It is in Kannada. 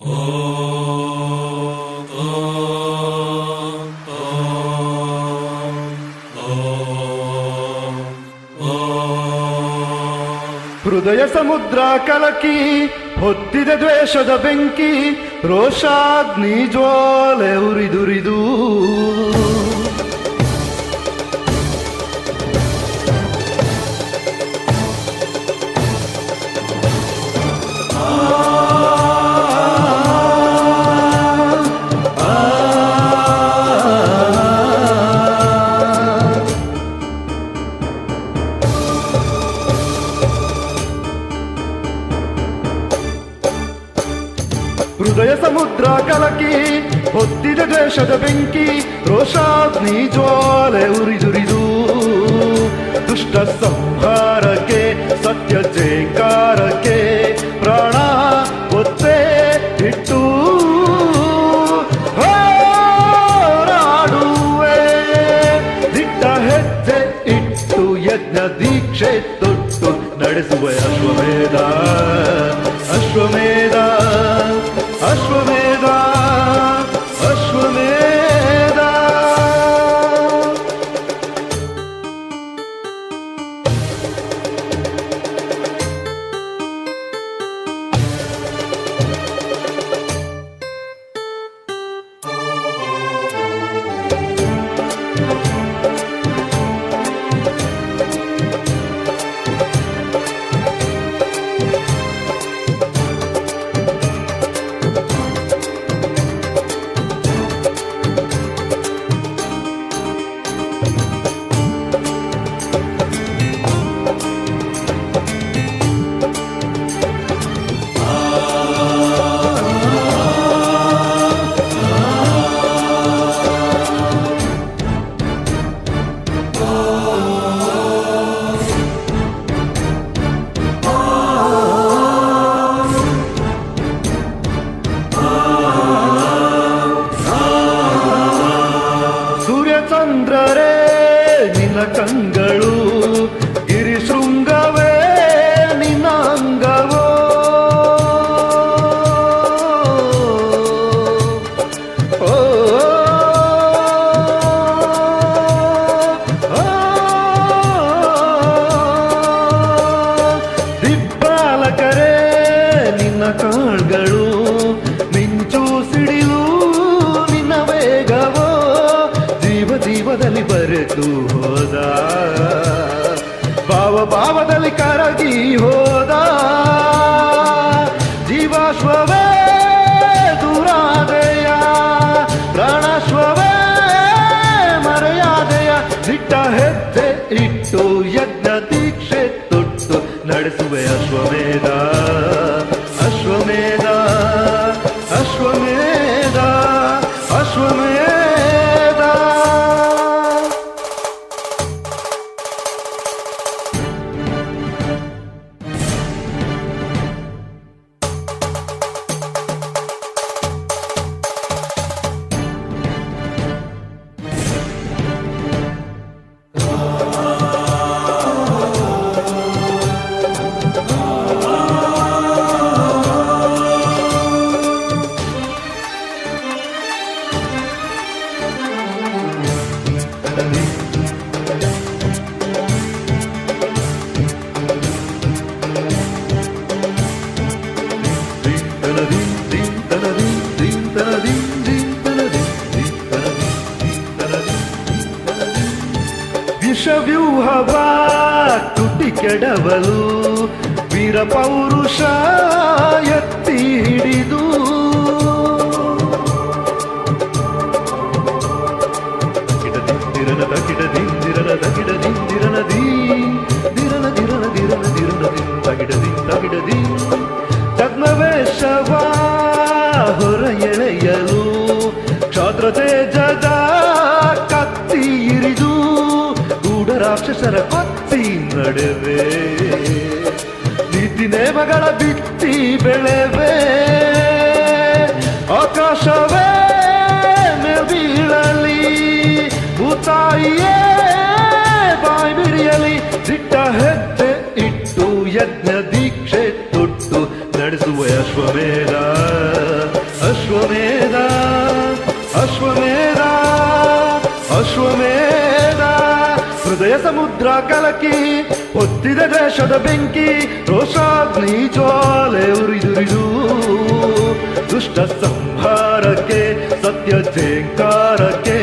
ಹೃದಯ ಸಮುದ್ರ ಕಲಕಿ ಹೊತ್ತಿದ ದ್ವೇಷದ ಬೆಂಕಿ, ರೋಷಾಗ್ನಿ ಜ್ವಾಲೆ ಉರಿದುರಿದು ಹೃದಯ ಸಮುದ್ರ ಕಲಕಿ ಹೊತ್ತಿದ ದ್ವೇಷದ ಬೆಂಕಿ, ರೋಷಾಗ್ನಿ ಜ್ವಾಲೆ ಉರಿದುರಿದು ದುಷ್ಟ ಸಂಹಾರಕ್ಕೆ ಸತ್ಯ ಜೇಕಾರಕ್ಕೆ ಪ್ರಾಣ ಒತ್ತೆ ಇಟ್ಟು ಹೋರಾಡುವೆ. ದಿಟ್ಟ ಹೆಜ್ಜೆ ಇಟ್ಟು ಯಜ್ಞ ದೀಕ್ಷೆ ತೊಟ್ಟು ನಡೆಸುವ ಅಶ್ವಮೇಧ ಅಶ್ವಮೇಧ ಅಶ್ವಮೇಧ ಅಶ್ವಮೇಧ. ಚಂದ್ರರೇ ನಿನ್ನ ಕಂಗಳು, ಗಿರಿಶೃಂಗವೇ ನಿನ್ನ ಅಂಗವೋ. ದಿಬ್ಬಾಲಕರೇ ನಿನ್ನ ಕಾಳ್ಗಳು, ಮಿಂಚು ಸಿಡಿಲು ನಿನ್ನ ವೇಗವೋ. ಜೀವದಲ್ಲಿ ಬರೆದು ಹೋದ, ಭಾವದಲ್ಲಿ ಕರಗಿ ಹೋದ. ಜೀವಾಶ್ವವೇ ದೂರಾದೆಯ, ಪ್ರಾಣಾಶ್ವವೇ ಮರೆಯಾದೆಯ. ದಿಟ್ಟ ಹೆಜ್ಜೆ ಇಟ್ಟು ಯಜ್ಞ ದೀಕ್ಷೆ ತೊಟ್ಟು ನಡೆಸುವೆ ಅಶ್ವಮೇಧ ಅಶ್ವಮೇಧ ಅಶ್ವಮೇಧ ಅಶ್ವಮೇಧ. ವಿಷವ್ಯೂಹವ ತುಟಿ ಕೆಡವಲು ವೀರ ಪೌರುಷ ಎತ್ತಿ ಹಿಡಿದು ಛದ್ಮವೇಷವ ಹೊರ ಎಳೆಯಲು ಕ್ಷಾತ್ರ ತೇಜದ ಕತ್ತಿ ಇರಿದು ಗೂಢ ರಾಕ್ಷಸರ ಕೊತ್ತಿ ನಡುವೆ ನೀತಿ ನೇಮಗಳ ಬಿತ್ತಿ ಬೆಳೆವೆ. ಆಕಾಶವೇ ಮೇಲ್ಬೀಳಲಿ, ಭೂತಾಯಿಯೇ ಬಾಯಿ ಬಿಡಿಯಲಿ. ದಿಟ್ಟ ಹೆಜ್ಜೆ ಇಟ್ಟು ಯಜ್ಞ ದೀಕ್ಷೆ ತೊಟ್ಟು ನಡೆಸುವ ಅಶ್ವಮೇಧ ಅಶ್ವಮೇಧ ಅಶ್ವಮೇಧ ಅಶ್ವಮೇಧ ಹೃದಯ ಸಮುದ್ರ ಕಲಕಿ ಹೊತ್ತಿದ ದೇಶದ ಬೆಂಕಿ ರೋಷಾಗ್ನಿ ಜ್ವಾಲೆ ಉರಿದುರಿದು ದುಷ್ಟ ಸಂಹಾರಕ್ಕೆ ಸತ್ಯ ಝೇಂಕಾರಕ್ಕೆ